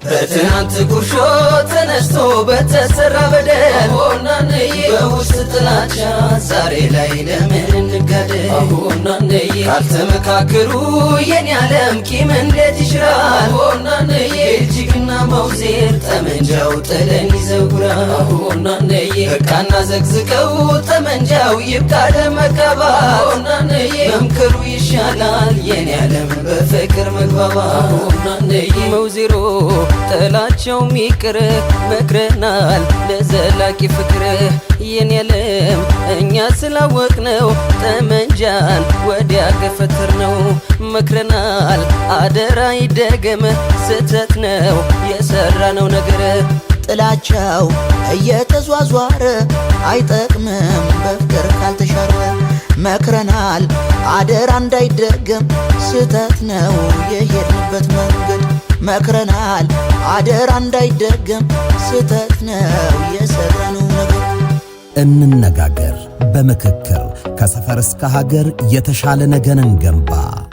በትናንት ጉርሾ ተነስቶ በተሰራ በደል በውስጥ ጥላቻ ዛሬ ላይ ለምን እንጋደል? ካልተመካከሩ የኔ ዓለም ቂም እንዴት ይሽራል? እጅግና መውዜር ጠመንጃው ጥለን ይዘጉራል። በቃና ዘግዝቀው ጠመንጃው ይብቃ ለመጋባት መምከሩ ይሻላል የኔ ዓለም በፍቅር መግባባት። መውዜሮ ጥላቸው ሚቅር መክረናል ለዘላቂ ፍቅር የኔ ዓለም እኛ ስላወቅነው ጠመንጃን ወዲያ ገፈተር ነው። መክረናል አደራ ይደገም ስተት ነው የሰራነው ነገር። ጥላቻው እየተዟዟረ አይጠቅምም በፍቅር ካልተሻረ። መክረናል አደራ እንዳይደገም ስተት ነው የሄድንበት መንገድ። መክረናል አደራ እንዳይደገም ስተት ነው የሰራነው ነገር። እንነጋገር በምክክር ከሰፈር እስከ ሀገር የተሻለ ነገን እንገንባ።